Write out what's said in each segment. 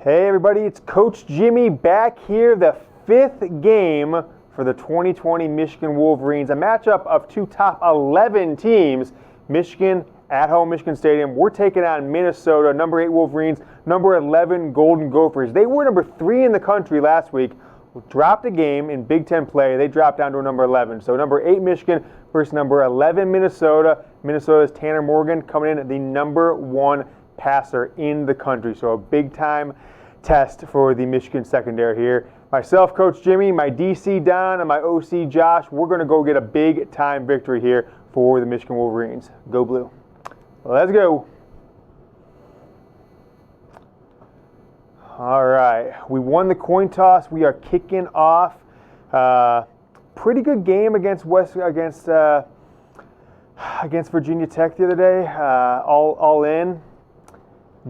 Hey everybody, it's Coach Jimmy back here, the fifth game for the 2020 Michigan Wolverines, a matchup of two top 11 teams. Michigan at home, Michigan Stadium. We're taking on Minnesota, number 8 Wolverines, number 11 Golden Gophers. They were number 3 in the country last week, dropped a game in Big Ten play. They dropped down to number 11. So number 8 Michigan versus number 11 Minnesota. Minnesota's Tanner Morgan coming in at the number 1 passer in the country. So a big time test for the Michigan secondary here. Myself, Coach Jimmy, my DC Don, and my OC Josh, we're going to go get a big time victory here for the Michigan Wolverines. Go Blue. Let's go. All right, we won the coin toss. We are kicking off. Pretty good game against Virginia Tech the other day. All in.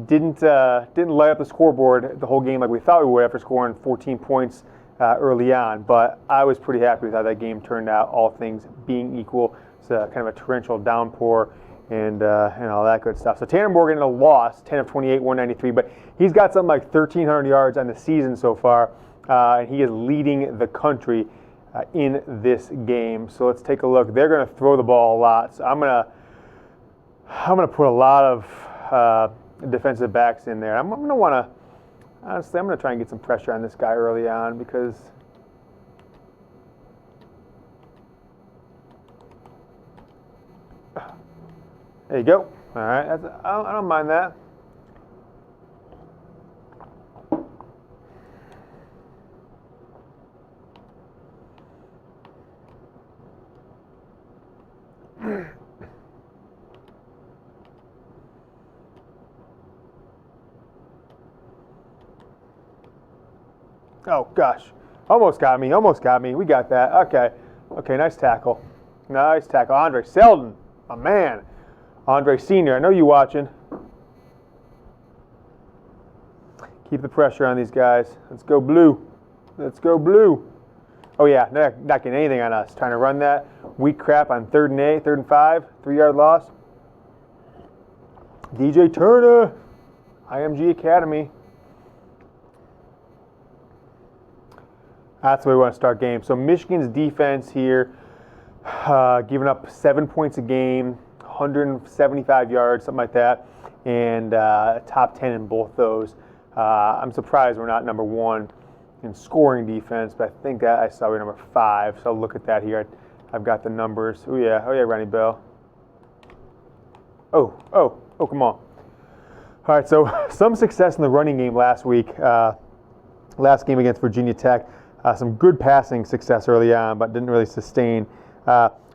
Didn't light up the scoreboard the whole game like we thought we would after scoring 14 points early on. But I was pretty happy with how that game turned out, all things being equal. It's kind of a torrential downpour and all that good stuff. So Tanner Morgan in a loss, 10 of 28, 193. But he's got something like 1,300 yards on the season so far, and he is leading the country in this game. So let's take a look. They're going to throw the ball a lot. So I'm gonna put a lot of defensive backs in there. I'm going to want to, honestly, I'm going to try and get some pressure on this guy early on because there you go. All right, I don't mind that. Oh, gosh. Almost got me. We got that. Okay, nice tackle. Andre Selden, a man. Andre Sr., I know you watching. Keep the pressure on these guys. Let's go Blue. Oh, yeah, not getting anything on us. Trying to run that weak crap on 3rd and 5, 3-yard loss. DJ Turner, IMG Academy. That's the way we want to start games. So Michigan's defense here, giving up 7 points a game, 175 yards, something like that, and top 10 in both those. I'm surprised we're not number 1 in scoring defense, but I think that I saw we're number 5. So I'll look at that here. I've got the numbers. Oh yeah, Ronnie Bell. Oh, come on. All right, so some success in the running game last week. Last game against Virginia Tech. Some good passing success early on, but didn't really sustain.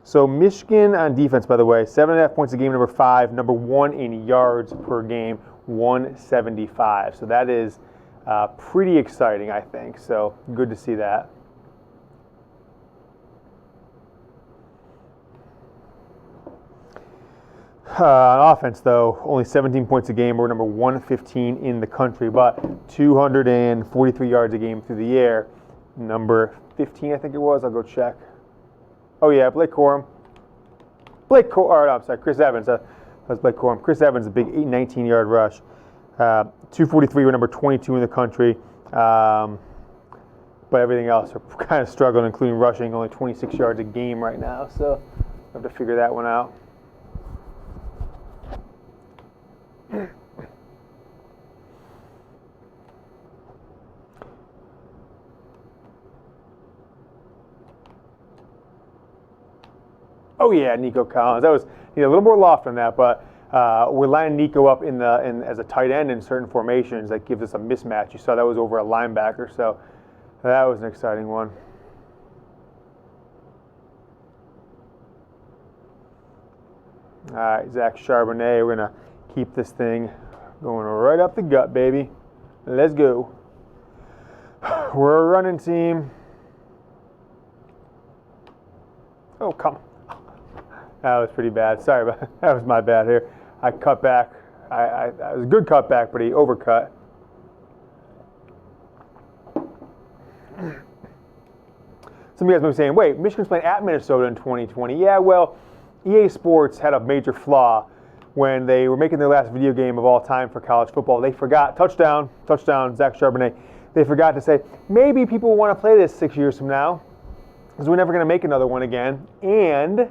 So Michigan on defense, by the way, 7.5 points a game, number 5, number 1 in yards per game, 175. So that is pretty exciting, I think. So good to see that. On offense, though, only 17 points a game. We're number 115 in the country, but 243 yards a game through the air. Number 15, I think it was. I'll go check. Oh, yeah, Chris Evans. That was Blake Corum. Chris Evans, a big 19-yard rush. 243, we're number 22 in the country. But everything else are kind of struggling, including rushing, only 26 yards a game right now. So I have to figure that one out. Oh yeah, Nico Collins. That was a little more loft on that, but we're lining Nico up as a tight end in certain formations. That gives us a mismatch. You saw that was over a linebacker, so that was an exciting one. All right, Zach Charbonnet. We're gonna keep this thing going right up the gut, baby. Let's go. We're a running team. Oh, come on. That was pretty bad. Sorry about that. That was my bad here. I cut back. It was a good cut back, but he overcut. Some of you guys may be saying, wait, Michigan's playing at Minnesota in 2020. Yeah, well, EA Sports had a major flaw when they were making their last video game of all time for college football, they forgot, touchdown, Zach Charbonnet, they forgot to say, maybe people want to play this 6 years from now, because we're never going to make another one again, and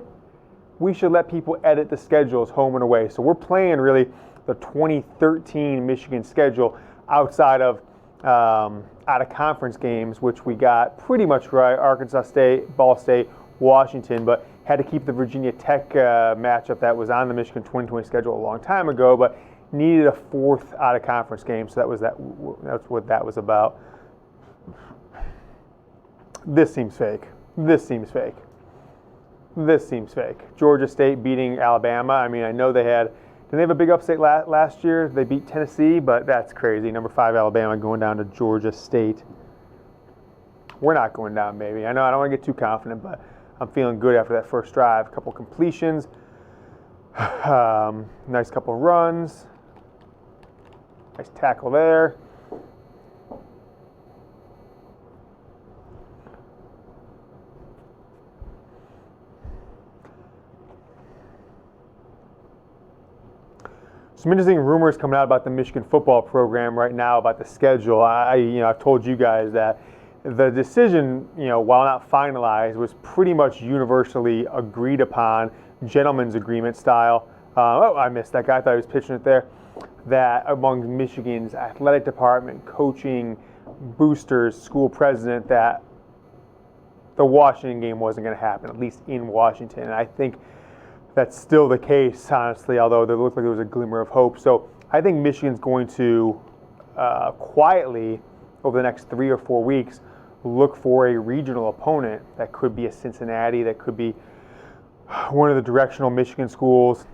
we should let people edit the schedules home and away. So we're playing really the 2013 Michigan schedule outside of out-of-conference games, which we got pretty much right, Arkansas State, Ball State, Washington, but had to keep the Virginia Tech matchup that was on the Michigan 2020 schedule a long time ago, but needed a fourth out-of-conference game, so that's what that was about. This seems fake. This seems fake. This seems fake. Georgia State beating Alabama. I mean, I know didn't they have a big upset last year? They beat Tennessee, but that's crazy. Number 5 Alabama going down to Georgia State. We're not going down, baby. I know I don't want to get too confident, but I'm feeling good after that first drive. A couple completions, nice couple runs, nice tackle there. Some interesting rumors coming out about the Michigan football program right now, about the schedule. I've told you guys that the decision, while not finalized, was pretty much universally agreed upon, gentleman's agreement style. I missed that guy. I thought he was pitching it there. That among Michigan's athletic department, coaching, boosters, school president, that the Washington game wasn't going to happen, at least in Washington. And I think that's still the case, honestly, although there looked like there was a glimmer of hope. So I think Michigan's going to quietly, over the next 3 or 4 weeks, look for a regional opponent. That could be a Cincinnati, that could be one of the directional Michigan schools,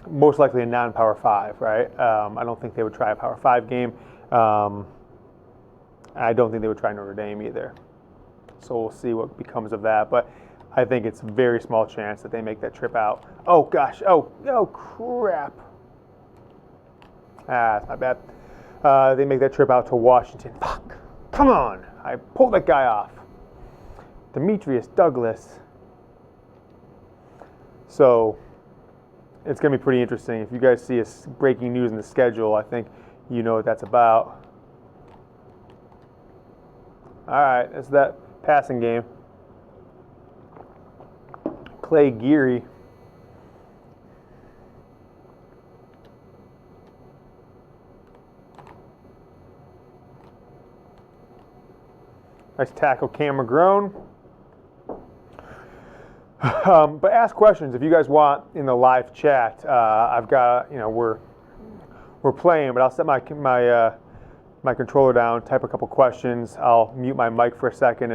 most likely a non-Power 5, right? I don't think they would try a Power 5 game. I don't think they would try Notre Dame either. So we'll see what becomes of that. But I think it's a very small chance that they make that trip out. Oh, gosh. Oh, crap. That's not bad. They make that trip out to Washington. Fuck. Come on. I pulled that guy off. Demetrius Douglas. So it's going to be pretty interesting. If you guys see breaking news in the schedule, I think you know what that's about. All right. That's that passing game. Clay Geary. Nice tackle, Cam McGrone. But ask questions if you guys want in the live chat. I've got, we're playing, but I'll set my controller down, type a couple questions. I'll mute my mic for a second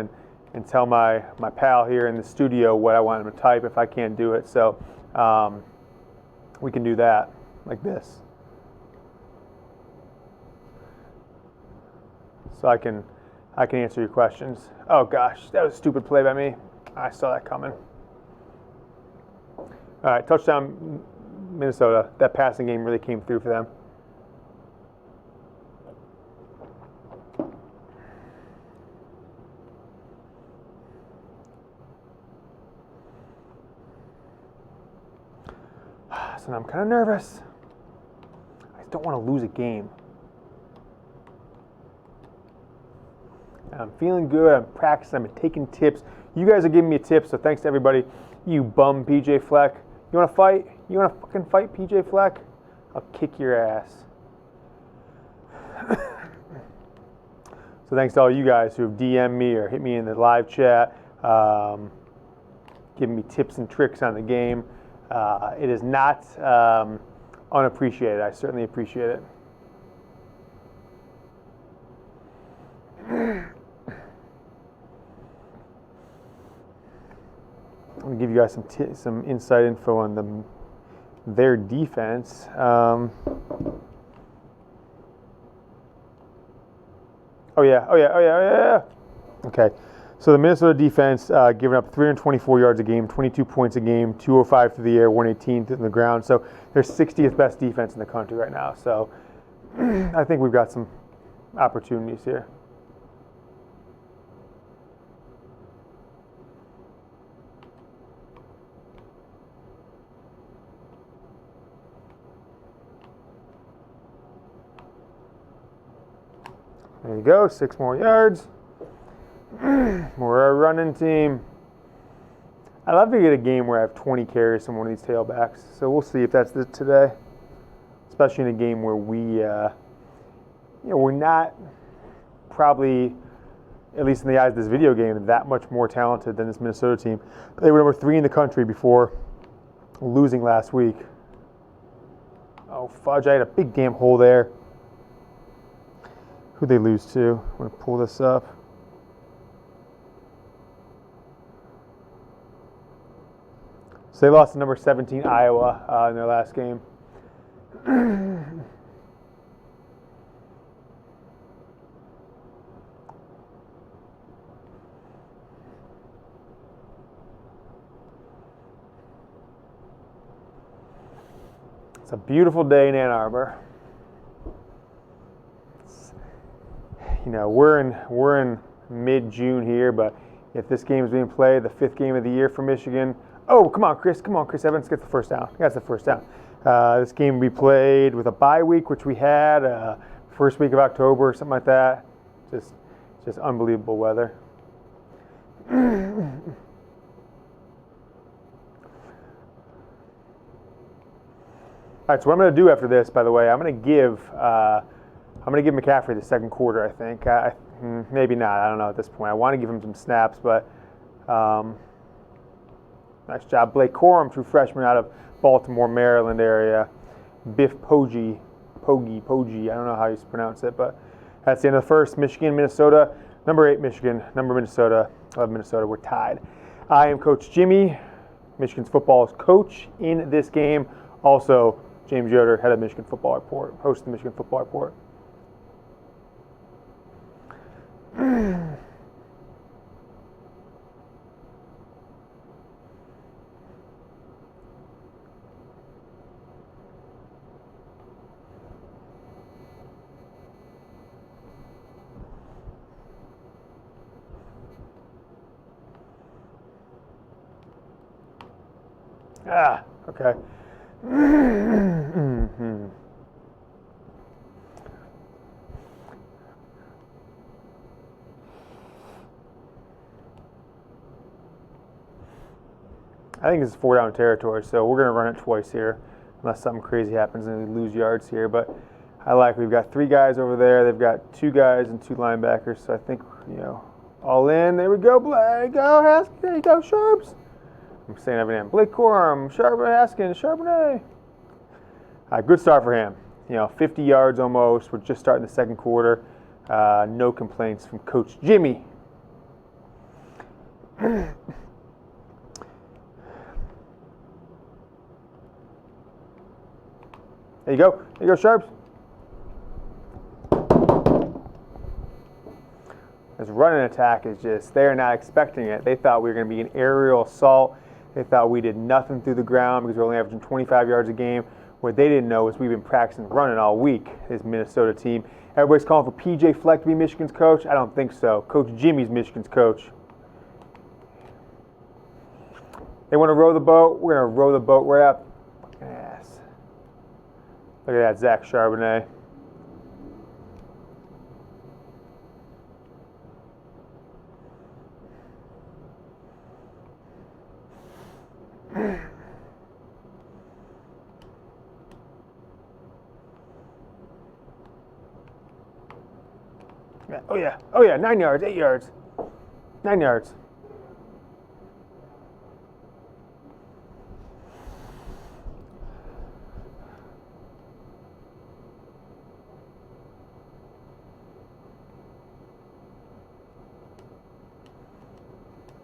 and tell my pal here in the studio what I want him to type if I can't do it. So we can do that like this. So I can answer your questions. Oh gosh, that was a stupid play by me. I saw that coming. All right, touchdown Minnesota. That passing game really came through for them. So I'm kind of nervous. I don't want to lose a game. I'm feeling good. I'm practicing. I'm taking tips. You guys are giving me tips, so thanks to everybody. You bum PJ Fleck. You want to fight? You want to fucking fight PJ Fleck? I'll kick your ass. So thanks to all you guys who have DM'd me or hit me in the live chat, giving me tips and tricks on the game. It is not unappreciated. I certainly appreciate it. I'm going to give you guys some inside info on their defense. Oh yeah. Okay. So the Minnesota defense giving up 324 yards a game, 22 points a game, 205 through the air, 118 in the ground. So they're 60th best defense in the country right now. So I think we've got some opportunities here. There you go, 6 more yards. We're a running team. I'd love to get a game where I have 20 carries from one of these tailbacks. So we'll see if that's today. Especially in a game where we're not probably, at least in the eyes of this video game, that much more talented than this Minnesota team. But they were number 3 in the country before losing last week. Oh, fudge, I had a big damn hole there. Who'd they lose to? I'm going to pull this up. So they lost to number 17 Iowa in their last game. It's a beautiful day in Ann Arbor. We're in mid-June here, but if this game is being played, the 5th game of the year for Michigan. Oh, come on, Chris Evans gets the first down. That's the first down. This game will be played with a bye week, which we had first week of October, something like that. Just unbelievable weather. All right, so what I'm going to do after this, by the way, I'm going to give McCaffrey the second quarter, I think. Maybe not. I don't know at this point. I want to give him some snaps, but nice job. Blake Corum, true freshman out of Baltimore, Maryland area. Biff Poggi. I don't know how you pronounce it, but that's the end of the first. Michigan, Minnesota. Number 8, Michigan. Number Minnesota. 11, Minnesota. We're tied. I am Coach Jimmy, Michigan's football coach in this game. Also, James Yoder, head of Michigan Football Report, host of the Michigan Football Report. Okay. I think this is 4-down territory, so we're going to run it twice here, unless something crazy happens and we lose yards here. But we've got 3 guys over there. They've got 2 guys and 2 linebackers. So I think, all in. There we go, Blake. Go, Haskins. There you go, Sharps. I'm saying every name. Blake Corum, Haskins, Charbonnet. Good start for him. 50 yards almost. We're just starting the second quarter. No complaints from Coach Jimmy. There you go. There you go, Sharps. This running attack is just, they're not expecting it. They thought we were going to be an aerial assault. They thought we did nothing through the ground because we're only averaging 25 yards a game. What they didn't know is we've been practicing running all week, this Minnesota team. Everybody's calling for P.J. Fleck to be Michigan's coach. I don't think so. Coach Jimmy's Michigan's coach. They want to row the boat. We're going to row the boat right up. Yes. Look at that, Zach Charbonnet. Oh yeah, 9 yards, 8 yards, 9 yards.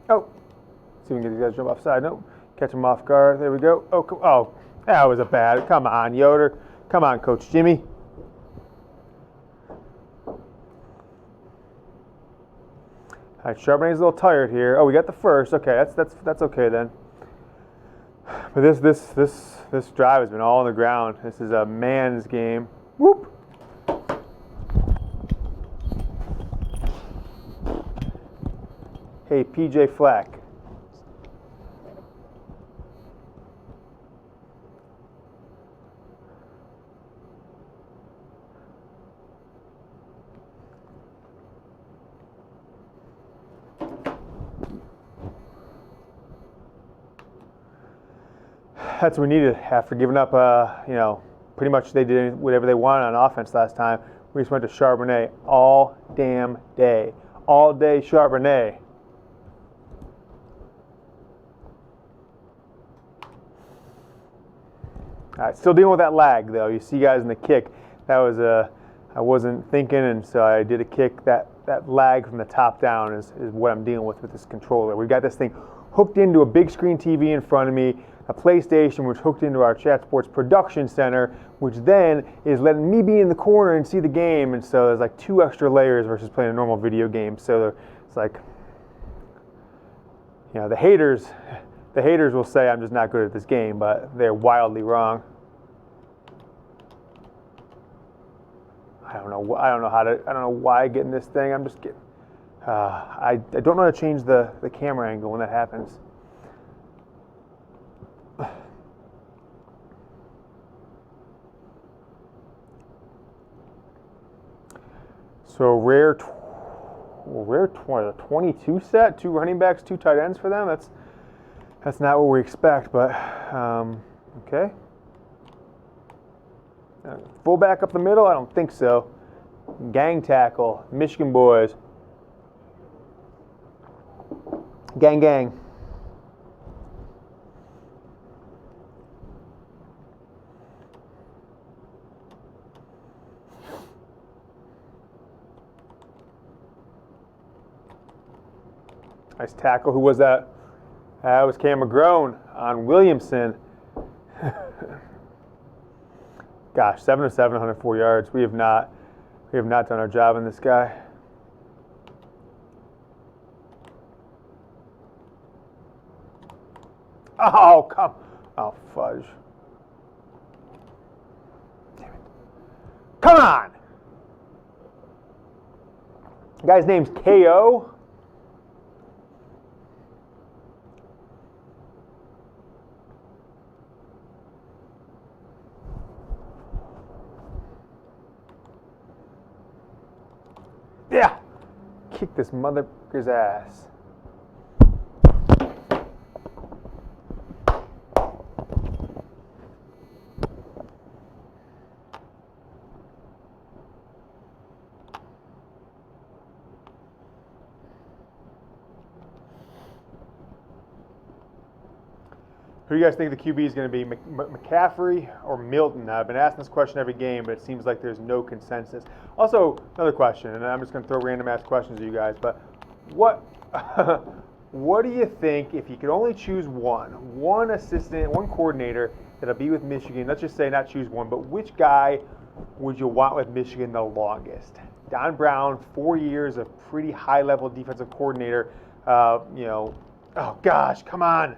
Oh, see if we can get these guys to jump offside. Nope, catch them off guard. There we go. Oh, that was a bad. Come on, Yoder. Come on, Coach Jimmy. All right, Charbonnet's a little tired here. Oh, we got the first. Okay, that's okay then. But this drive has been all on the ground. This is a man's game. Whoop. Hey, P.J. Fleck. That's what we needed after giving up, pretty much they did whatever they wanted on offense last time. We just went to Charbonnet all damn day. All day Charbonnet. All right, still dealing with that lag, though. You see guys in the kick. That was I wasn't thinking, and so I did a kick. That lag from the top down is what I'm dealing with this controller. We've got this thing hooked into a big screen TV in front of me, a PlayStation which hooked into our Chat Sports production center, which then is letting me be in the corner and see the game. And so there's like 2 extra layers versus playing a normal video game. So it's like, the haters will say I'm just not good at this game, but they're wildly wrong. I don't know why getting this thing. I'm just getting. I don't know how to change the camera angle when that happens. So rare 22 set, 2 running backs, 2 tight ends for them. That's not what we expect, but okay. Fullback up the middle? I don't think so. Gang tackle, Michigan boys. Gang, gang. Nice tackle. Who was that? That was Cam McGrone on Williamson. Gosh, 7 of 7, 104 yards. We have not done our job on this guy. Oh, fudge. Damn it. Come on! The guy's name's KO. Yeah! Kick this motherfucker's ass. Who do you guys think the QB is going to be, McCaffrey or Milton? Now, I've been asking this question every game, but it seems like there's no consensus. Also, another question, and I'm just going to throw random ass questions at you guys, but what do you think if you could only choose one assistant, one coordinator that'll be with Michigan? Let's just say not choose one, but which guy would you want with Michigan the longest? Don Brown, 4 years of pretty high-level defensive coordinator. Oh gosh, come on.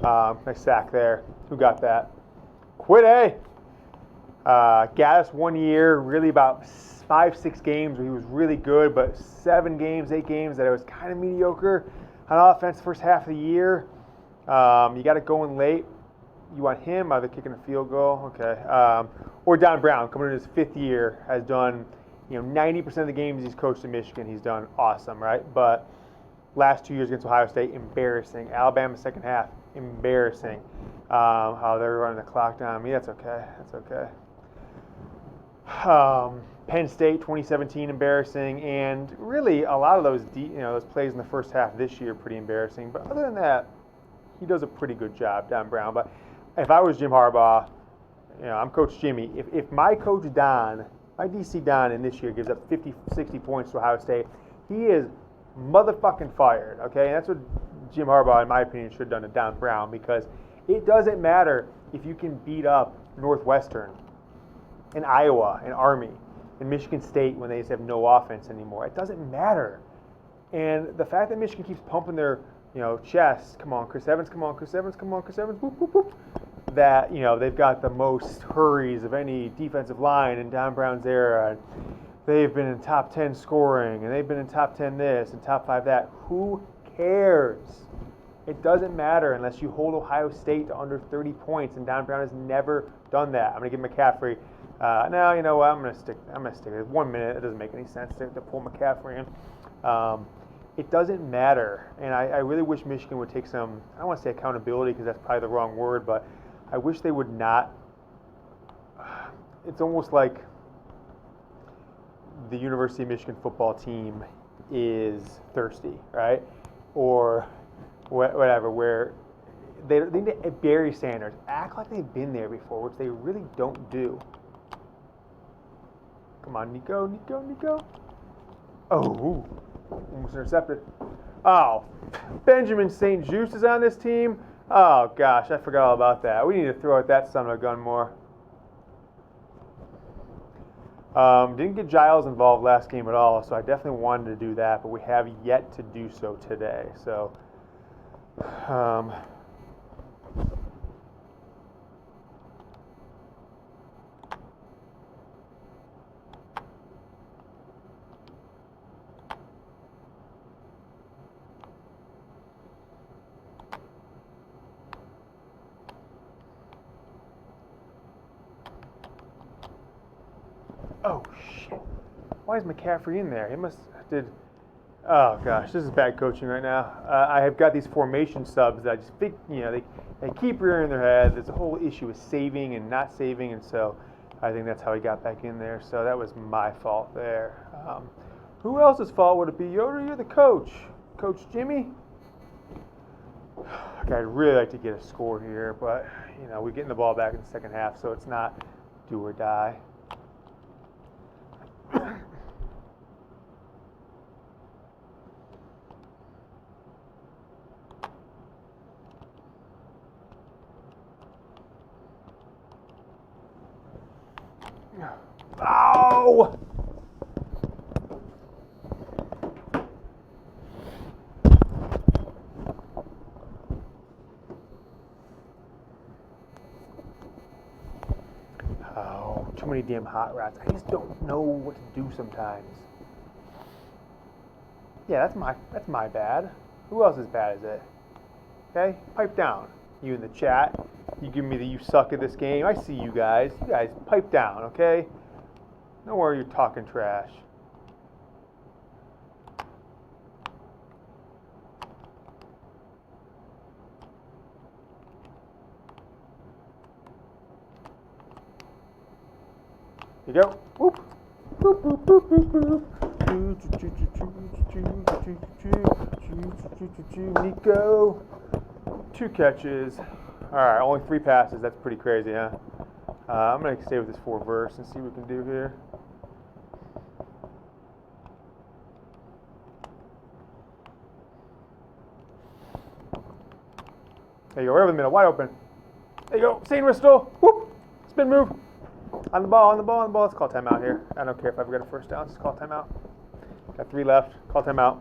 Nice sack there. Who got that? Quid, Gaddis 1 year, really about 5-6 games where he was really good, but 7 games, 8 games that it was kind of mediocre on offense first half of the year. You got it going late. You want him, either kicking a field goal, okay. Or Don Brown, coming in his 5th year, has done 90% of the games he's coached in Michigan, he's done awesome, right? But last 2 years against Ohio State, embarrassing. Alabama second half, embarrassing. How they're running the clock down on me, that's okay. Penn State 2017, embarrassing, and really a lot of those those plays in the first half this year pretty embarrassing. But other than that, he does a pretty good job, Don Brown. But if I was Jim Harbaugh, I'm Coach Jimmy. If my coach Don, my DC Don in this year gives up 50, 60 points to Ohio State, he is motherfucking fired, okay? And that's what Jim Harbaugh, in my opinion, should have done to Don Brown, because it doesn't matter if you can beat up Northwestern and Iowa and Army and Michigan State when they just have no offense anymore. It doesn't matter. And the fact that Michigan keeps pumping their chest, come on, Chris Evans, come on, Chris Evans, come on, Chris Evans, whoop, whoop, whoop, that they've got the most hurries of any defensive line in Don Brown's era. They've been in top 10 scoring, and they've been in top 10 this and top 5 that. Who cares? It doesn't matter unless you hold Ohio State to under 30 points, and Don Brown has never done that. I'm going to give McCaffrey. No, you know what? I'm going to stick with it. 1 minute. It doesn't make any sense to pull McCaffrey in. it doesn't matter. And I really wish Michigan would take some, I don't want to say accountability because that's probably the wrong word, but I wish they would not. It's almost like the University of Michigan football team is thirsty, right? Or whatever, where they need to bury Sanders, act like they've been there before, which they really don't do. Come on, Nico. Oh, almost intercepted. Oh, Benjamin St. Juste is on this team. Oh, gosh, I forgot all about that. We need to throw at that son of a gun more. Didn't get Giles involved last game at all, so I definitely wanted to do that, but we have yet to do so today. So, oh, shit. Why is McCaffrey in there? He must did. Oh, gosh. This is bad coaching right now. I have got these formation subs that I just think, they keep rearing their head. There's a whole issue with saving and not saving, and so I think that's how he got back in there. So that was my fault there. Who else's fault would it be? Yoder, you're the coach. Coach Jimmy? Okay, I'd really like to get a score here, but, we're getting the ball back in the second half, so it's not do or die. Ow! Oh, too many damn hot routes. I just don't know what to do sometimes. Yeah, that's my bad. Who else's bad is it? Okay, pipe down. You in the chat. You give me the you suck at this game. I see you guys. You guys pipe down, okay? Know where you're talking trash. Here you go. Whoop. Boop, boop, boop, boop, boop. Nico. 2 catches. All right, only 3 passes. That's pretty crazy, huh? I'm going to stay with this 4 verse and see what we can do here. There you go, right over the middle, wide open. There you go, St. Ristol. Whoop! Spin move. On the ball. Let's call timeout here. I don't care if I've got a first down. Just call timeout. Got 3 left. Call timeout.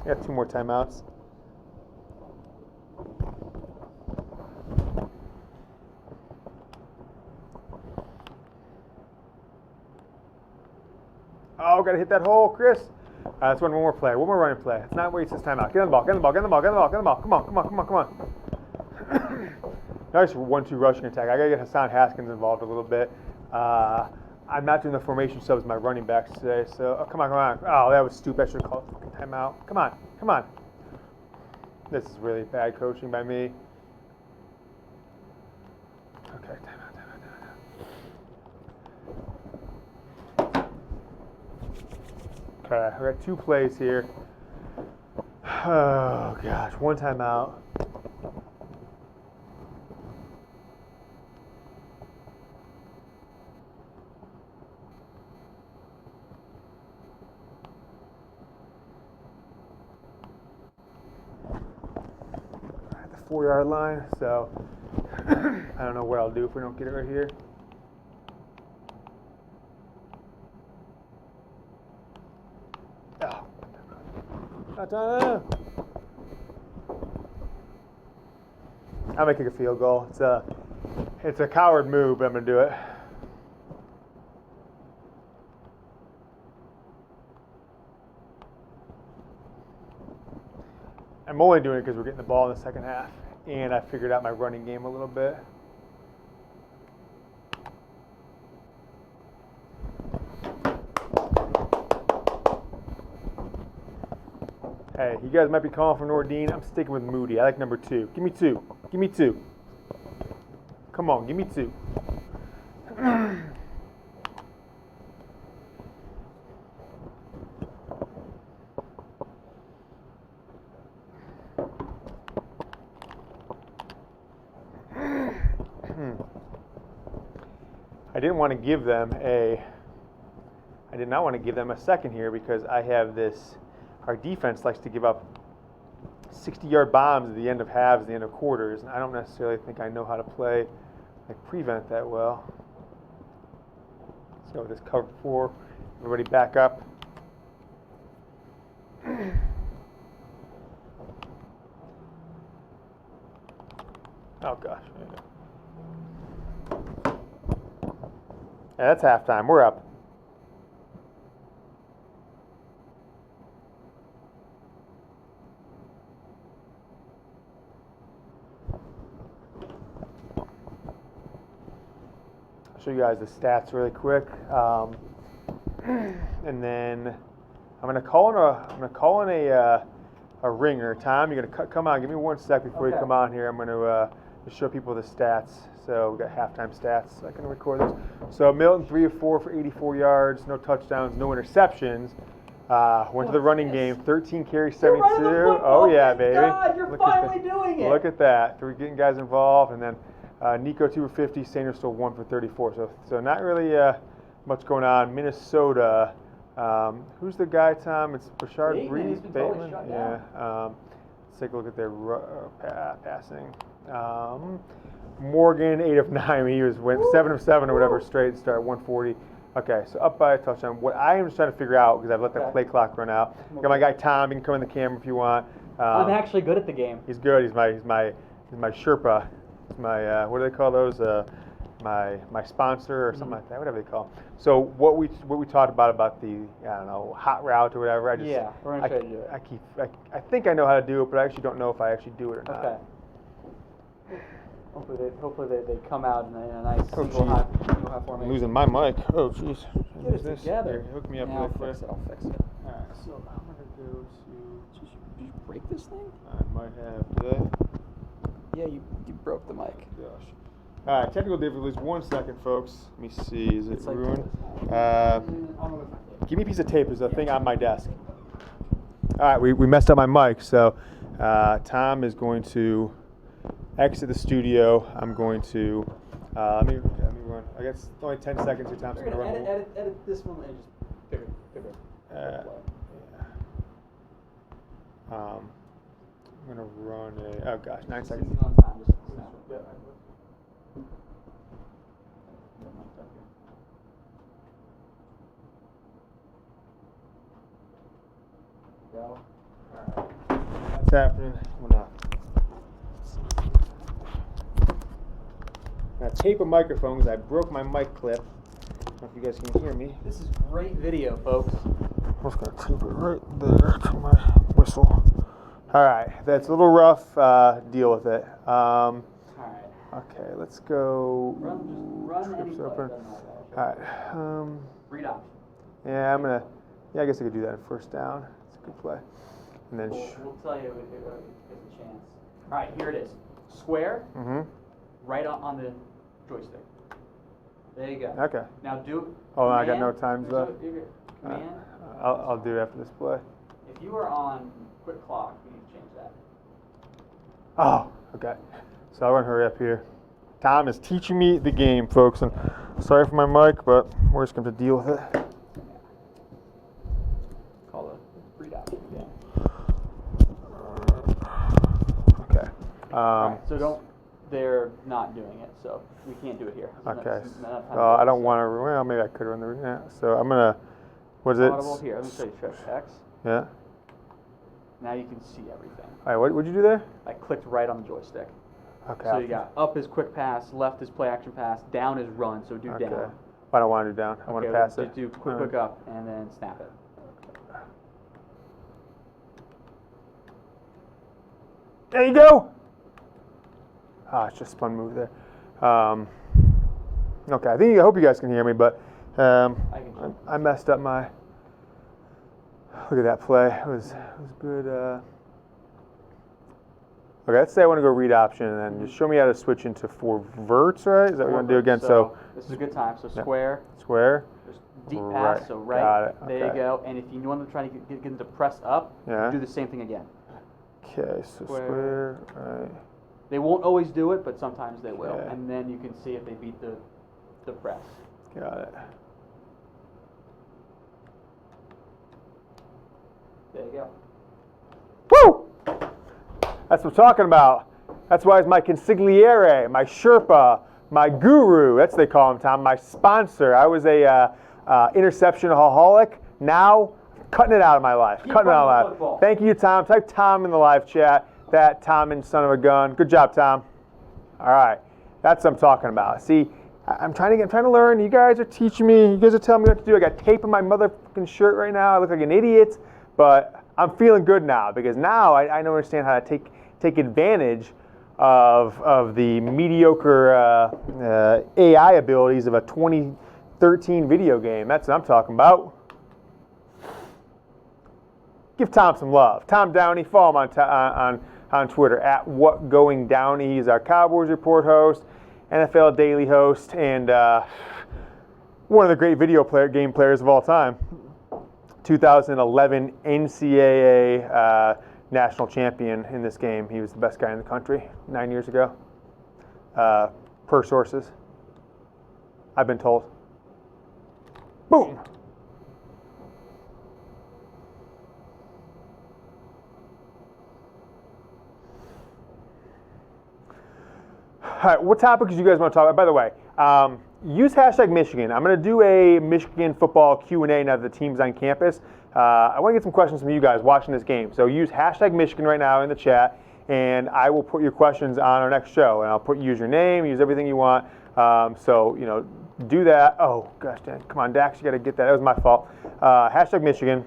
I got 2 more timeouts. Oh, gotta hit that hole, Chris. Let's run one more play. One more running play. Let's not waste this timeout. Get on the ball. Come on. Nice 1-2 rushing attack. I gotta get Hassan Haskins involved a little bit. I'm not doing the formation subs with my running backs today, so come on. Oh, that was stupid. I should have called a fucking timeout. Come on. This is really bad coaching by me. Okay, timeout. Okay, we got 2 plays here. Oh gosh, 1 timeout. At the 4-yard line, so I don't know what I'll do if we don't get it right here. I'm gonna kick a field goal. It's a coward move, but I'm gonna do it. I'm only doing it because we're getting the ball in the second half, and I figured out my running game a little bit. Hey, you guys might be calling for Nordine. I'm sticking with Moody. I like number 2. Give me 2. Give me 2. Come on, give me 2. I did not want to give them a second here because I have this. Our defense likes to give up 60-yard bombs at the end of halves, the end of quarters, and I don't necessarily think I know how to play, prevent that well. Let's go with this cover 4. Everybody back up. Oh gosh. Yeah, that's halftime. We're up. Show you guys the stats really quick, and then I'm gonna call in a ringer. Tom, you're gonna come on. Give me 1 sec before you come on here. I'm gonna just show people the stats. So we got halftime stats. So I can record this. So Milton 3 of 4 for 84 yards, no touchdowns, no interceptions. Went to the running game, 13 carries, 72. Oh yeah, baby! God, you're finally doing it. Look at that. So we're getting guys involved, and then. Nico 2 for 50, Sainer still 1 for 34. So not really much going on. Minnesota, who's the guy, Tom? It's Rashard Breeze, Bateman. Yeah. Let's take a look at their passing. Morgan 8 of 9. He went 7 of 7 or whatever straight start, 140. Okay, so up by a touchdown. What I am just trying to figure out because I've let the play clock run out. Got my guy Tom. You can come in the camera if you want. I'm actually good at the game. He's good. He's my Sherpa. My what do they call those? My sponsor or something like that, whatever they call them. So what we talked about the hot route or whatever. We're gonna try to do it. I think I know how to do it, but I actually don't know if I actually do it or not. Okay. Hopefully they come out in a nice single high formation. I'm losing my mic. Oh jeez. Get it together. Here, hook me up real quick. I'll fix it. All right. So I'm gonna go to. Did you break this thing? I might have. Did I? Yeah, you broke the mic. Gosh. All right, technical difficulties. 1 second, folks. Let me see. Is it ruined? Give me a piece of tape. There's a thing on my desk. All right, we messed up my mic, so Tom is going to exit the studio. I'm going to let me run. I guess it's only 10 seconds here. Tom's going to run. Edit this one and just pick it. Yeah. I'm going to run a, 9 seconds. On time, just snap. Go. All right. That's happening. I'm going to tape a microphone because I broke my mic clip. I don't know if you guys can hear me. This is great video, folks. I'm just going to tape it right there to my whistle. All right, that's a little rough. Deal with it. All right. Okay, let's go. Run Scripts any open. play. All right. Read option. Yeah, I guess I could do that in first down. It's a good play. And then. We'll tell you if there's a chance. All right, here it is. Square. Mm-hmm. Right on the joystick. There you go. Okay. Now do. Oh, I got no times left. Command. I'll do it after this play. If you are on quick clock, we need to change that. Oh, okay. So I'll run hurry up here. Tom is teaching me the game, folks, and sorry for my mic, but we're just going to deal with it. Call the read option again. Okay. Right, so they're not doing it, so we can't do it here. Okay. I don't want to, well, maybe I could run the, yeah. So I'm going to, what is it? Audible here, let me show you Shift X. Yeah. Now you can see everything. All right, what would you do there? I clicked right on the joystick. Okay. So you got up is quick pass, left is play action pass, down is run, so do down. I don't want to do down. I want to pass it. Do quick up, and then snap it. There you go. It's just a fun move there. Okay, I hope you guys can hear me, but I messed up my. Look at that play. It was good. Okay, let's say I want to go read option, and then just show me how to switch into 4 verts, right? Is that what you want to do again? So this is a good time. So square. Square. Just deep pass. Right. So right. Got it. There you go. And if you want to try to get them to press up, do the same thing again. Okay, so square. Right. They won't always do it, but sometimes they will. Okay. And then you can see if they beat the press. Got it. There you go. Woo! That's what I'm talking about. That's why he's my consigliere, my Sherpa, my guru. That's what they call him, Tom. My sponsor. I was a interception-aholic. Now, cutting it out of my life. Cutting it out of my life. Thank you, Tom. Type Tom in the live chat. That Tom and son of a gun. Good job, Tom. All right. That's what I'm talking about. See, I'm trying to learn. You guys are teaching me. You guys are telling me what to do. I got tape on my motherfucking shirt right now. I look like an idiot, but I'm feeling good now because now I understand how to take advantage of the mediocre AI abilities of a 2013 video game. That's what I'm talking about. Give Tom some love. Tom Downey, follow him on Twitter at WhatGoingDowney. He's our Cowboys Report host, NFL Daily host, and one of the great game players of all time. 2011 NCAA national champion in this game. He was the best guy in the country 9 years ago, per sources. I've been told. Boom. All right, what topics do you guys want to talk about? By the way, use hashtag Michigan. I'm going to do a Michigan football Q&A now that the team's on campus. I want to get some questions from you guys watching this game. So use hashtag Michigan right now in the chat, and I will put your questions on our next show. And I'll use your name, use everything you want. So, do that. Oh, gosh, dang. Come on, Dax, you got to get that. That was my fault. Hashtag Michigan,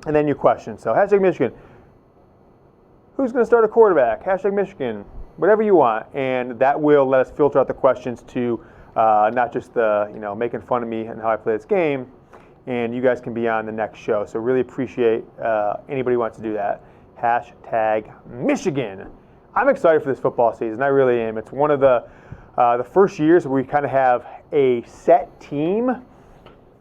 and then your questions. So hashtag Michigan. Who's going to start a quarterback? Hashtag Michigan. Whatever you want, and that will let us filter out the questions to not just the making fun of me and how I play this game, and you guys can be on the next show. So really appreciate anybody who wants to do that. Hashtag Michigan. I'm excited for this football season. I really am. It's one of the first years where we kind of have a set team,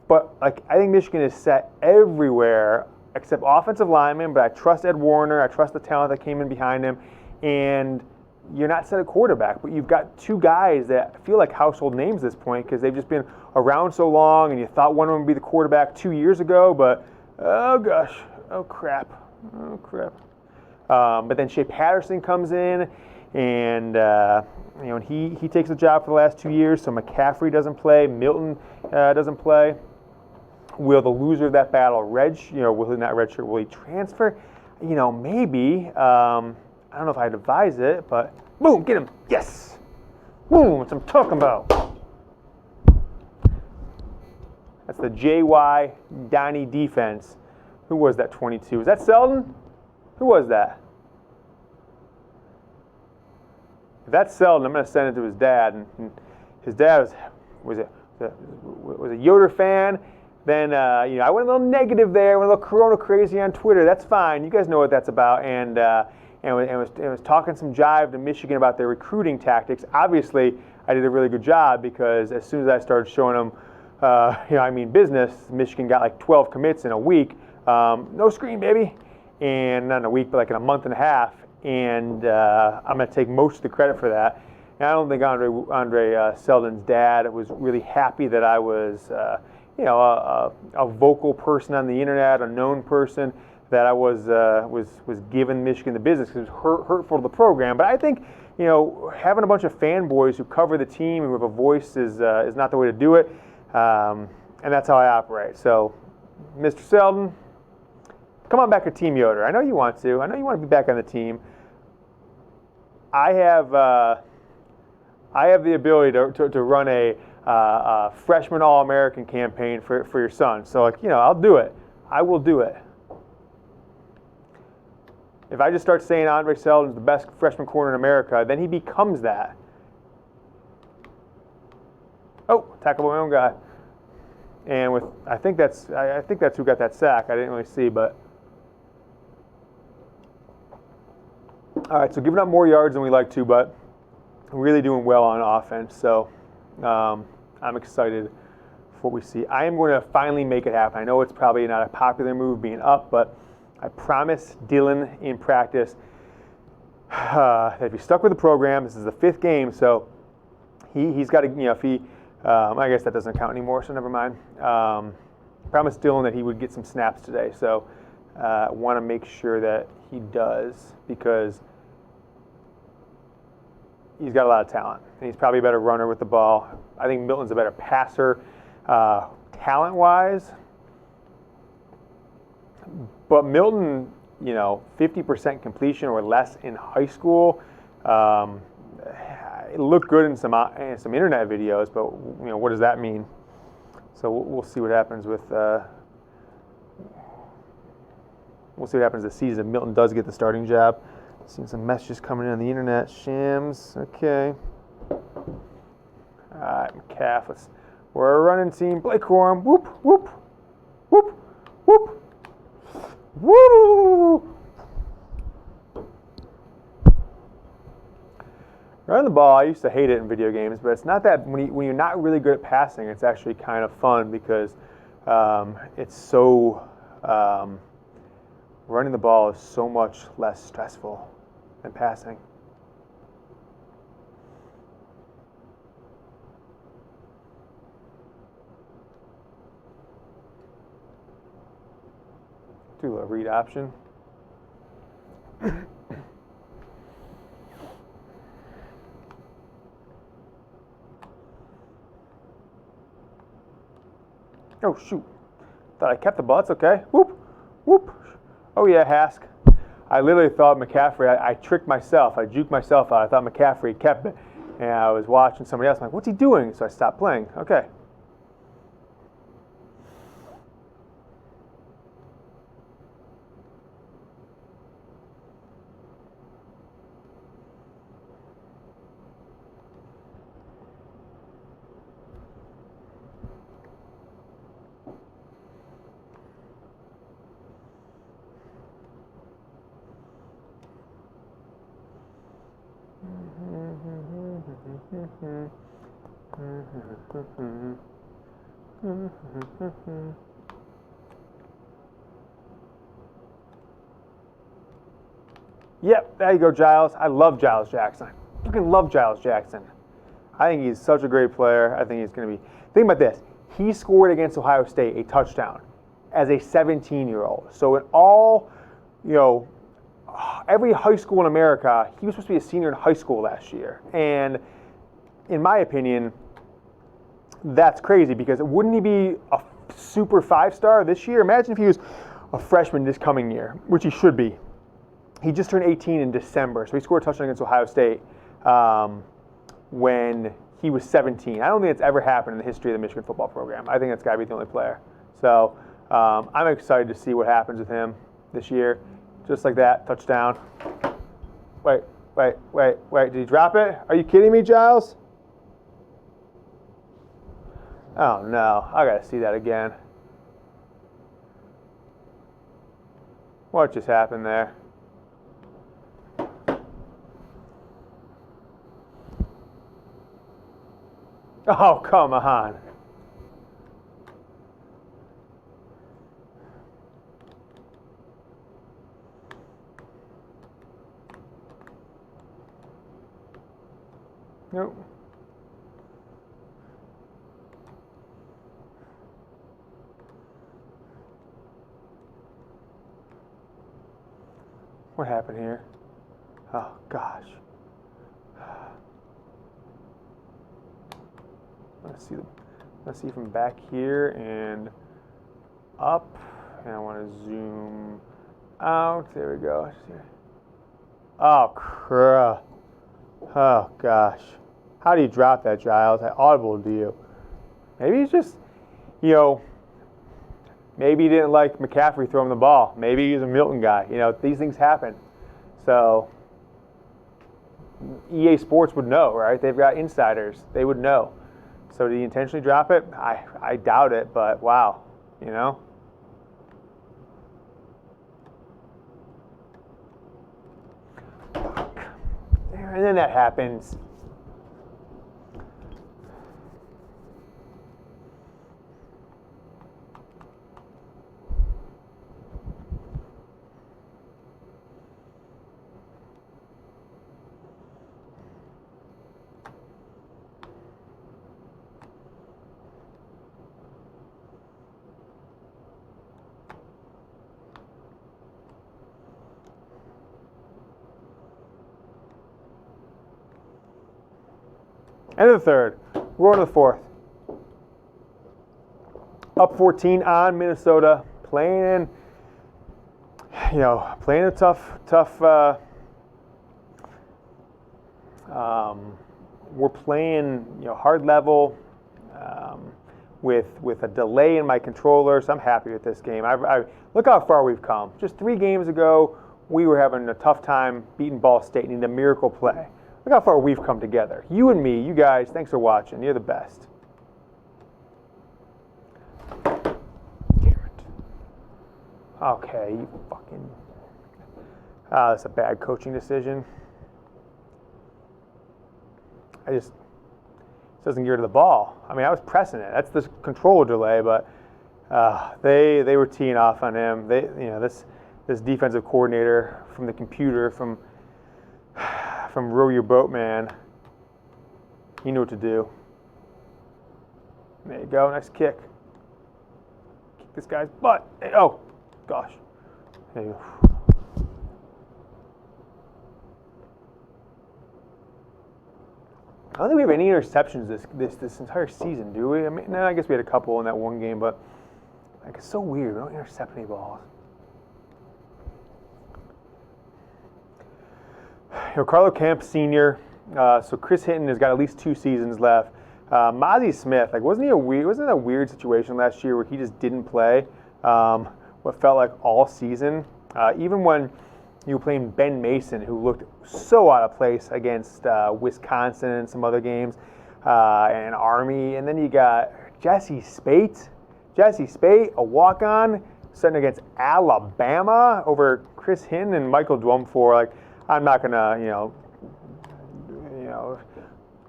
but I think Michigan is set everywhere except offensive linemen. But I trust Ed Warner. I trust the talent that came in behind him, and you're not set at quarterback, but you've got 2 guys that feel like household names at this point because they've just been around so long, and you thought one of them would be the quarterback 2 years ago, but oh gosh, oh crap. But then Shea Patterson comes in, and he takes the job for the last 2 years, so McCaffrey doesn't play, Milton doesn't play. Will the loser of that battle will he not redshirt? Will he transfer? Maybe. I don't know if I'd advise it, but boom, get him. Yes. Boom, that's what I'm talking about. That's the J.Y. Donnie defense. Who was that 22? Was that Selden? Who was that? If that's Selden, I'm going to send it to his dad. And his dad was a Yoder fan. Then, I went a little negative there, went a little Corona crazy on Twitter. That's fine. You guys know what that's about. And was talking some jive to Michigan about their recruiting tactics. Obviously, I did a really good job because as soon as I started showing them, business, Michigan got like 12 commits in a week. No screen, baby. And not in a week, but like in a month and a half. And I'm going to take most of the credit for that. And I don't think Andre Selden's dad was really happy that I was, a vocal person on the internet, a known person, that I was giving Michigan the business because it was hurtful to the program. But I think having a bunch of fanboys who cover the team and who have a voice is not the way to do it, and that's how I operate. So, Mr. Selden, come on back to Team Yoder. I know you want to. I know you want to be back on the team. I have the ability to run a freshman All-American campaign for your son. So I'll do it. I will do it. If I just start saying Andre Seldon's the best freshman corner in America, then he becomes that. Oh, tackle by my own guy. And with I think that's who got that sack. I didn't really see, but all right. So giving up more yards than we like to, but really doing well on offense. So I'm excited for what we see. I am going to finally make it happen. I know it's probably not a popular move being up, but I promised Dylan in practice that if he's stuck with the program, this is the 5th game, so he's got to, if he, I guess that doesn't count anymore, so never mind. Promised Dylan that he would get some snaps today, so I want to make sure that he does because he's got a lot of talent, and he's probably a better runner with the ball. I think Milton's a better passer talent-wise. But Milton, 50% completion or less in high school. It looked good in some internet videos, but what does that mean? So we'll see what happens with. We'll see what happens this season. Milton does get the starting job. Seeing some messages coming in on the internet. Shams, okay. All right, McCaff. We're a running team. Blake Corum. Whoop, whoop, whoop, whoop. Woo! Running the ball, I used to hate it in video games, but it's not that when you're not really good at passing, it's actually kind of fun because it's so running the ball is so much less stressful than passing. Do a read option. Oh, shoot. Thought I kept the ball. It's okay. Whoop, whoop. Oh, yeah, Hask. I literally thought McCaffrey, I tricked myself. I juked myself out. I thought McCaffrey kept it. And I was watching somebody else. I'm like, what's he doing? So I stopped playing. Okay. Yep, there you go, Giles. I love Giles Jackson. I fucking love Giles Jackson. I think he's such a great player. I think he's going to be. Think about this. He scored against Ohio State a touchdown as a 17-year-old. So in all, every high school in America, he was supposed to be a senior in high school last year. And in my opinion, that's crazy because wouldn't he be a super 5-star this year? Imagine if he was a freshman this coming year, which he should be. He just turned 18 in December, so he scored a touchdown against Ohio State when he was 17. I don't think it's ever happened in the history of the Michigan football program. I think that's got to be the only player. So I'm excited to see what happens with him this year. Just like that, touchdown. Wait. Did he drop it? Are you kidding me, Giles? Oh, no. I got to see that again. What just happened there? Oh, come on. Nope. What happened here? Oh, gosh. Let's see from back here and up. And I want to zoom out. There we go. Oh, crap. Oh, gosh. How do you drop that, Giles? I audible to you. Maybe he's just, maybe he didn't like McCaffrey throwing the ball. Maybe he's a Milton guy. These things happen. So EA Sports would know, right? They've got insiders. They would know. So did he intentionally drop it? I doubt it, but wow, you know? And then that happens. End of the third. We're on to the fourth. Up 14 on Minnesota, playing a tough. We're playing, hard level with a delay in my controller, so I'm happy with this game. Look how far we've come. Just 3 games ago, we were having a tough time beating Ball State, needing a miracle play. Look how far we've come together. You and me, you guys, thanks for watching. You're the best. Damn it. Okay, you fucking... that's a bad coaching decision. It doesn't get rid of the ball. I mean, I was pressing it. That's the controller delay, but they were teeing off on him. This defensive coordinator from the computer from Row Your Boat Man, he knew what to do. There you go, nice kick. Kick this guy's butt. Hey, oh, gosh. There you go. I don't think we have any interceptions this entire season, do we? I mean, no, I guess we had a couple in that one game, but it's so weird. We don't intercept any balls. Carlo Kemp Sr. So Chris Hinton has got at least 2 seasons left. Mozzie Smith, wasn't it a weird situation last year where he just didn't play what felt like all season? Even when you were playing Ben Mason, who looked so out of place against Wisconsin and some other games, and Army, and then you got Jesse Spate, a walk-on, sitting against Alabama over Chris Hinton and Michael Dwumfor. I'm not gonna,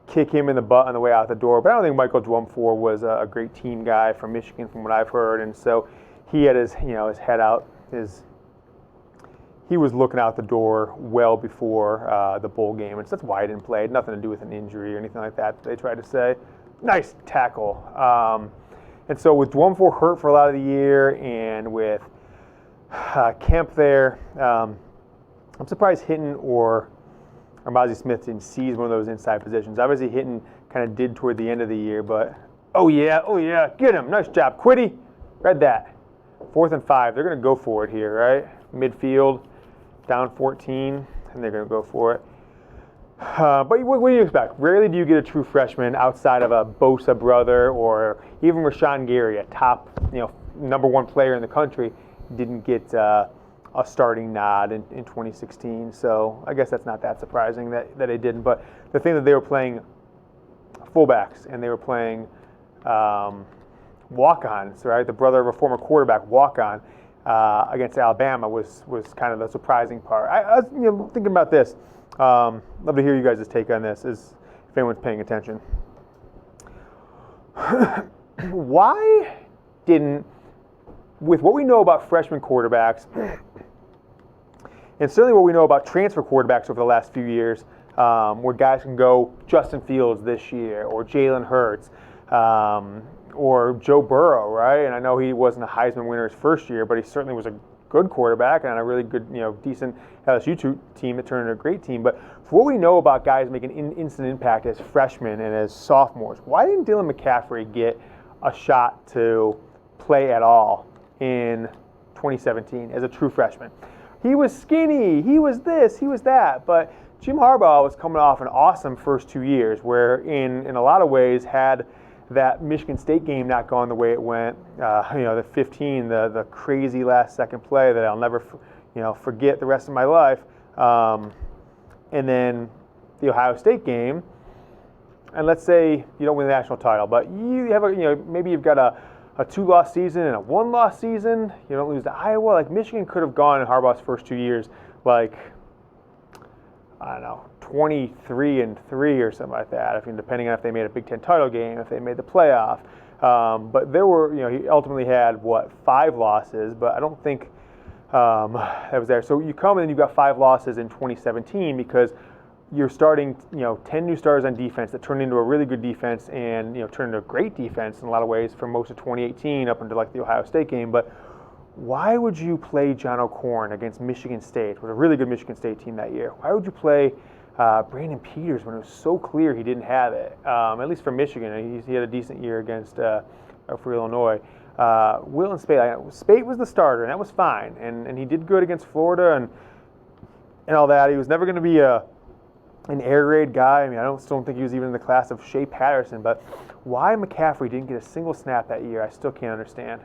kick him in the butt on the way out the door. But I don't think Michael Dwumfor was a great team guy from Michigan, from what I've heard. And so he had his head out. He was looking out the door well before the bowl game, and so that's why he didn't play. It had nothing to do with an injury or anything like that. They tried to say, nice tackle. And so with Dwumfor hurt for a lot of the year, and with Kemp there. I'm surprised Hinton or Mozzie Smith didn't seize one of those inside positions. Obviously, Hinton kind of did toward the end of the year, but oh yeah, get him. Nice job, Quiddy. Read that. 4th and 5. They're going to go for it here, right? Midfield, down 14, and they're going to go for it. But what do you expect? Rarely do you get a true freshman outside of a Bosa brother or even Rashawn Gary, a top, #1 player in the country, didn't get a starting nod in 2016. So I guess that's not that surprising that they didn't. But the thing that they were playing fullbacks and they were playing walk-ons, right? The brother of a former quarterback, walk-on against Alabama was kind of the surprising part. I was thinking about this. Love to hear you guys' take on this, if anyone's paying attention. Why didn't, with what we know about freshman quarterbacks, and certainly what we know about transfer quarterbacks over the last few years, where guys can go Justin Fields this year, or Jalen Hurts, or Joe Burrow, right? And I know he wasn't a Heisman winner his first year, but he certainly was a good quarterback and a really good, decent LSU team that turned into a great team. But for what we know about guys making instant impact as freshmen and as sophomores, why didn't Dylan McCaffrey get a shot to play at all in 2017 as a true freshman? He was skinny, he was this, he was that, but Jim Harbaugh was coming off an awesome first 2 years where in a lot of ways had that Michigan State game not gone the way it went, the 15, the crazy last second play that I'll never forget the rest of my life. And then the Ohio State game, and let's say you don't win the national title, but you have maybe you've got a 2-loss season and a 1-loss season. You don't lose to Iowa. Like Michigan could have gone in Harbaugh's first 2 years, like I don't know, 23-3 or something like that. Depending on if they made a Big Ten title game, if they made the playoff. But there were, he ultimately had 5 losses, but I don't think that was there. So you come in and you've got 5 losses in 2017 because you're starting, 10 new starters on defense that turned into a really good defense and, turned into a great defense in a lot of ways for most of 2018 up until like the Ohio State game. But why would you play John O'Korn against Michigan State, with a really good Michigan State team that year? Why would you play Brandon Peters when it was so clear he didn't have it? At least for Michigan, he had a decent year against for Illinois. Will and Spate, Spate was the starter, and that was fine, and he did good against Florida and all that. He was never going to be an air raid guy. I still don't think he was even in the class of Shea Patterson, but why McCaffrey didn't get a single snap that year, I still can't understand.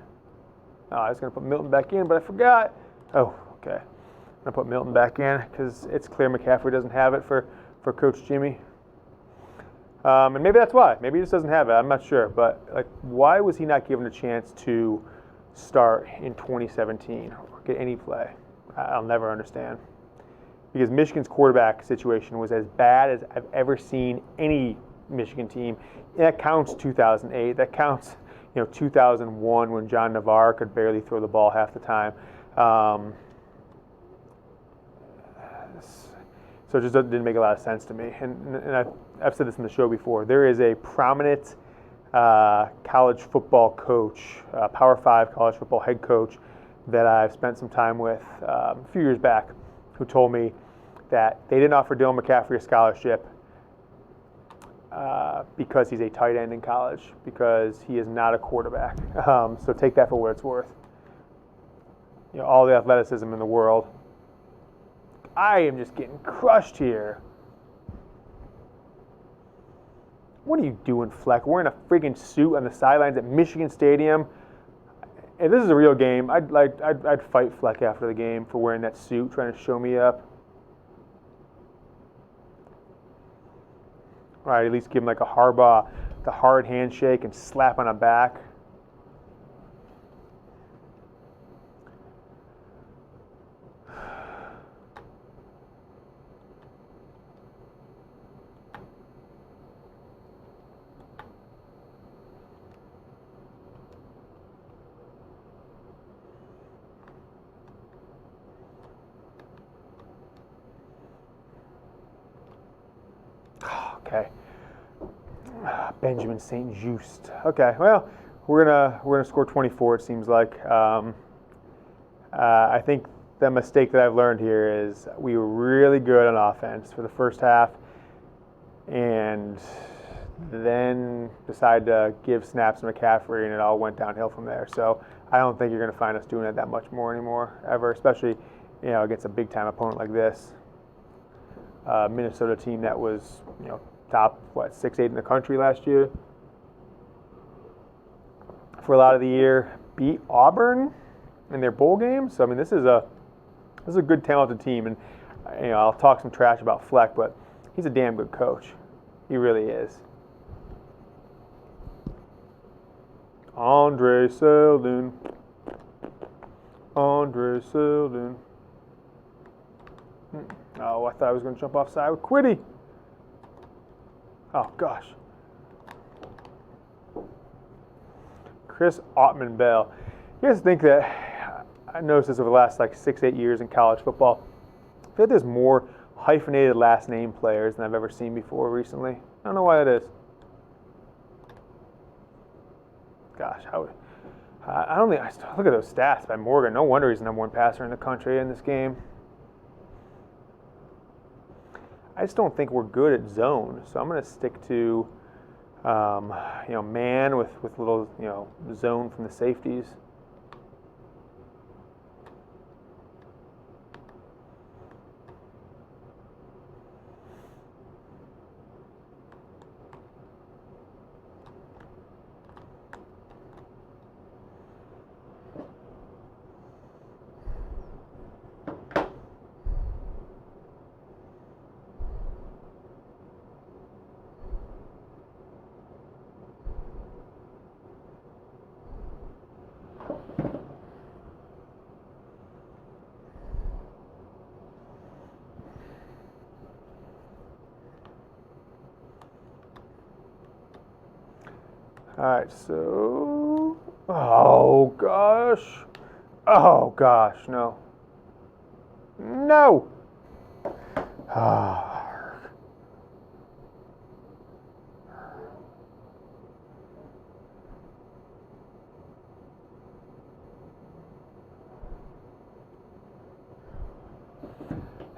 I was going to put Milton back in, but I forgot. Oh, okay. I'm going to put Milton back in because it's clear McCaffrey doesn't have it for Coach Jimmy. And maybe that's why. Maybe he just doesn't have it. I'm not sure. But why was he not given a chance to start in 2017 or get any play? I'll never understand. Because Michigan's quarterback situation was as bad as I've ever seen any Michigan team. And that counts 2008. That counts 2001 when John Navarre could barely throw the ball half the time. So it just didn't make a lot of sense to me. And I've said this in the show before. There is a prominent college football coach, Power 5 college football head coach that I've spent some time with a few years back, who told me that they didn't offer Dylan McCaffrey a scholarship because he's a tight end in college, because he is not a quarterback. So take that for what it's worth. All the athleticism in the world. I am just getting crushed here. What are you doing, Fleck? Wearing a friggin' suit on the sidelines at Michigan Stadium. If this is a real game, I'd fight Fleck after the game for wearing that suit, trying to show me up. All right, at least give him like a Harbaugh, the hard handshake and slap on the back. Okay. Benjamin St. Just. Okay, well, we're gonna score 24. It seems like. I think the mistake that I've learned here is we were really good on offense for the first half, and then decided to give snaps to McCaffrey, and it all went downhill from there. So I don't think you're going to find us doing it that much more anymore, ever, especially against a big-time opponent like this. Minnesota team that was top 6-8 in the country last year for a lot of the year, beat Auburn in their bowl game. So this is a good, talented team, and I'll talk some trash about Fleck, but he's a damn good coach. He really is. Andre Seldon. Oh, I thought I was going to jump offside with Quiddy. Oh, gosh. Chris Ottman-Bell. You guys think that, I noticed this over the last 6-8 years in college football, I feel like there's more hyphenated last name players than I've ever seen before recently. I don't know why that is. Gosh, I don't think, look at those stats by Morgan. No wonder he's the #1 passer in the country in this game. I just don't think we're good at zone, so I'm going to stick to, man with little, zone from the safeties. All right, so, oh gosh. Oh gosh, no. No.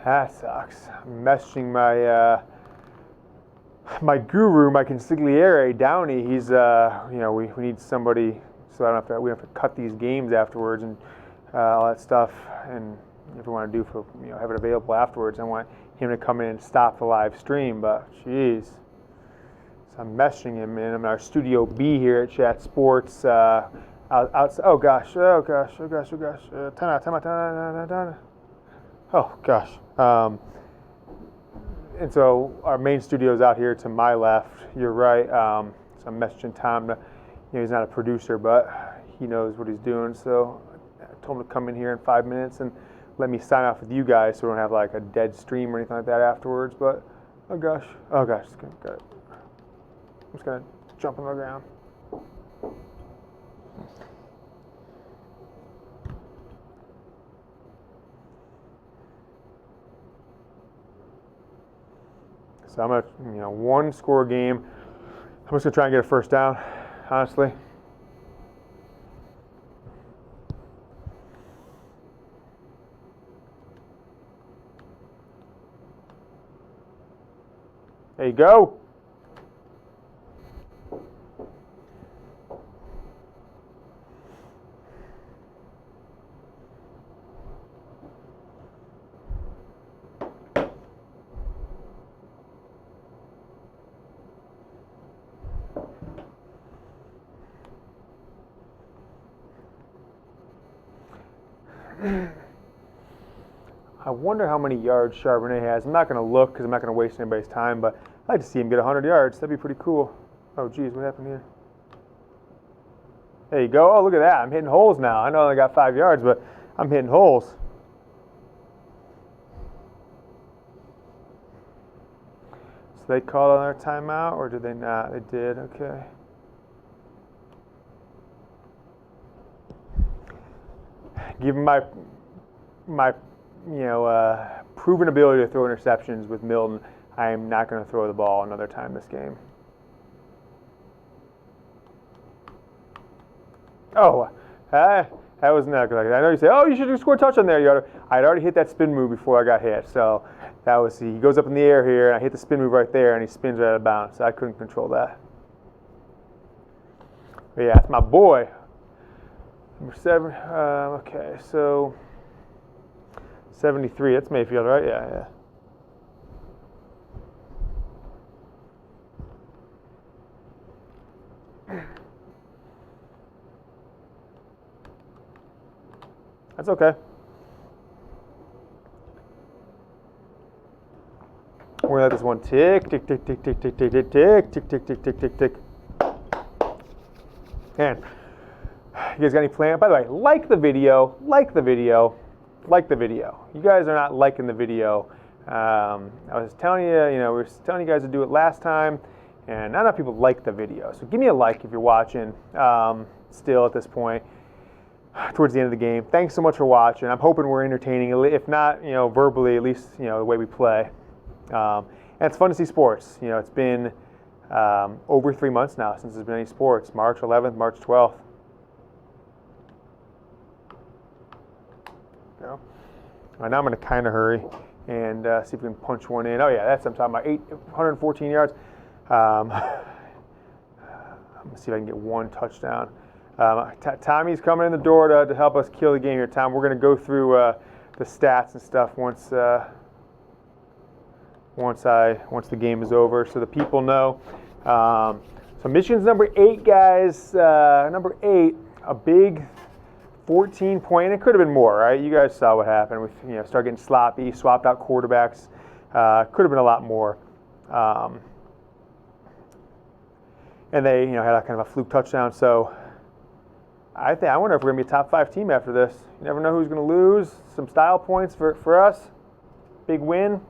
That sucks. I'm messaging my my guru, my consigliere, Downey. He's we need somebody so I don't have to we have to cut these games afterwards and all that stuff. And if we want to do for have it available afterwards, I want him to come in and stop the live stream. But jeez, so I'm messaging him, and I'm in our Studio B here at Chat Sports. Outside. Oh gosh. Time out. Oh gosh. And so our main studio is out here to my left. You're right. So I'm messaging Tom. He's not a producer, but he knows what he's doing. So I told him to come in here in 5 minutes and let me sign off with you guys, so we don't have like a dead stream or anything like that afterwards. But oh gosh, got it. I'm just gonna jump on the ground. So I'm gonna, one score game. I'm just gonna try and get a first down, honestly. There you go. I wonder how many yards Charbonnet has. I'm not going to look because I'm not going to waste anybody's time, but I'd like to see him get 100 yards. That'd be pretty cool. Oh, geez, what happened here? There you go. Oh, look at that. I'm hitting holes now. I know I only got 5 yards, but I'm hitting holes. So they called on their timeout, or did they not? They did. Okay. Given my proven ability to throw interceptions with Milton, I am not going to throw the ball another time this game. Oh, that was not good. I know you say, oh, you should score a touchdown there, Yoder. I'd already hit that spin move before I got hit. So that was, he goes up in the air here, and I hit the spin move right there, and he spins right out of bounds. So I couldn't control that. But yeah, that's my boy. Number 7. Okay, so 73. That's Mayfield, right? Yeah. That's okay. We're gonna let this one tick, tick, tick, tick, tick, tick, tick, tick, tick, tick, tick, tick, tick, tick, tick. And you guys got any plan? By the way, like the video. You guys are not liking the video. I was telling you, we were telling you guys to do it last time, and not enough people like the video. So give me a like if you're watching still at this point, towards the end of the game. Thanks so much for watching. I'm hoping we're entertaining, if not, verbally, at least, the way we play. And it's fun to see sports. It's been over 3 months now since there's been any sports. March 11th, March 12th. Now I'm going to kind of hurry and see if we can punch one in. Oh yeah, that's what I'm talking about. 114 yards. I'm going to see if I can get one touchdown. Tommy's coming in the door to help us kill the game here. Tom, we're going to go through the stats and stuff once the game is over, so the people know. So Michigan's number 8, guys. Number 8, a big 14-point, and it could have been more, right? You guys saw what happened. We started getting sloppy, swapped out quarterbacks. Could have been a lot more. And they, had a kind of a fluke touchdown. So I wonder if we're gonna be a top 5 team after this. You never know who's gonna lose. Some style points for us. Big win.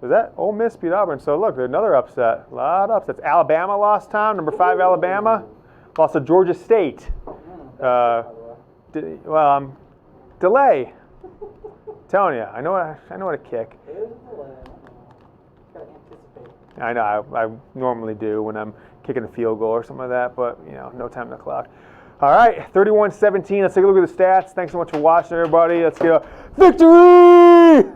Was that Ole Miss beat Auburn? So look, there's another upset. A lot of upsets. Alabama lost, Tom. Number 5 Alabama lost to Georgia State. Delay. Telling you, I know what to kick. There's a delay. Gotta anticipate. I know I normally do when I'm kicking a field goal or something like that, but no time on the clock. All right, 31-17. Let's take a look at the stats. Thanks so much for watching, everybody. Let's get a victory!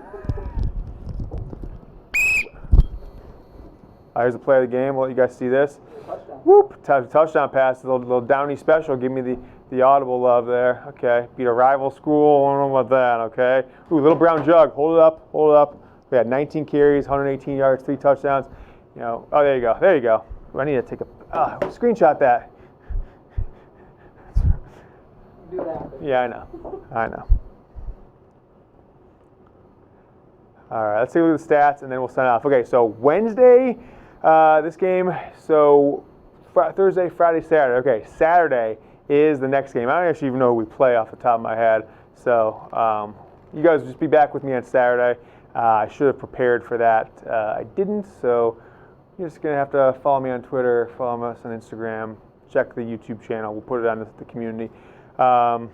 Here's the play of the game. We'll let you guys see this. Touchdown. Whoop! Touchdown pass. A little Downey special. Give me the audible love there. Okay. Beat a rival school. I don't know about that. Okay. Ooh, little brown jug. Hold it up. Hold it up. We had 19 carries, 118 yards, 3 touchdowns. Oh, there you go. There you go. I need to take a screenshot that. Do that. Yeah, I know. All right, let's take a look at the stats, and then we'll sign off. Okay, so Wednesday, this game. So Thursday, Friday, Saturday. Okay, Saturday is the next game. I don't actually even know who we play off the top of my head. So you guys just be back with me on Saturday. I should have prepared for that. I didn't, so you're just going to have to follow me on Twitter, follow us on Instagram, check the YouTube channel. We'll put it on the community. Let's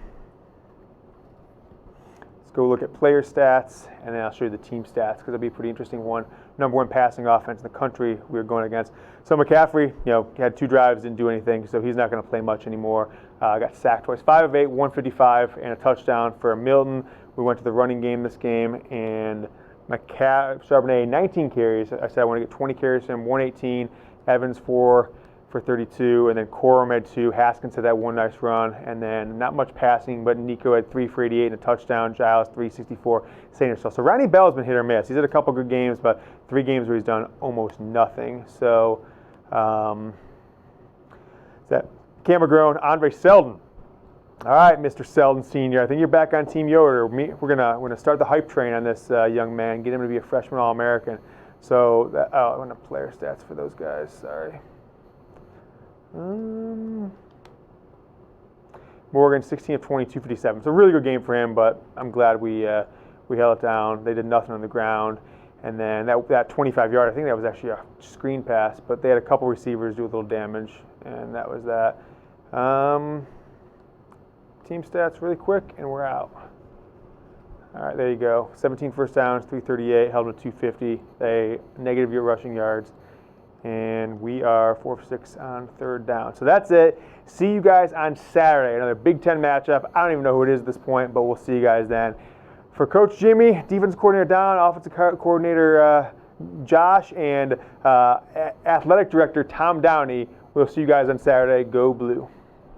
go look at player stats, and then I'll show you the team stats because it'll be a pretty interesting one. Number 1 passing offense in the country we were going against. So McCaffrey, he had 2 drives, didn't do anything, so he's not going to play much anymore. Got sacked twice, 5 of 8, 155, and a touchdown for Milton. We went to the running game this game, and Charbonnet 19 carries. I said I want to get 20 carries from him, 118. Evans 4 for 32, and then Corum had 2. Haskins had that 1 nice run, and then not much passing, but Nico had 3 for 88 and a touchdown. Giles 364. So Ronnie Bell's been hit or miss. He's had a couple good games, but 3 games where he's done almost nothing. So that Cameron Grown, Andre Seldon. All right, Mr. Seldon Sr., I think you're back on Team Yoder. We're gonna start the hype train on this young man, get him to be a freshman All-American. So I want to player stats for those guys. Sorry. Morgan 16 of 22, 57. It's a really good game for him, but I'm glad we held it down. They did nothing on the ground, and then that 25-yard, I think that was actually a screen pass, but they had a couple receivers do a little damage, and that was that. Team stats really quick, and we're out. All right, there you go. 17 first downs, 338, held them to 250. They negative rushing yards. And we are 4 for 6 on 3rd down. So that's it. See you guys on Saturday. Another Big Ten matchup. I don't even know who it is at this point, but we'll see you guys then. For Coach Jimmy, defensive coordinator Don, offensive coordinator Josh, and athletic director Tom Downey, we'll see you guys on Saturday. Go Blue.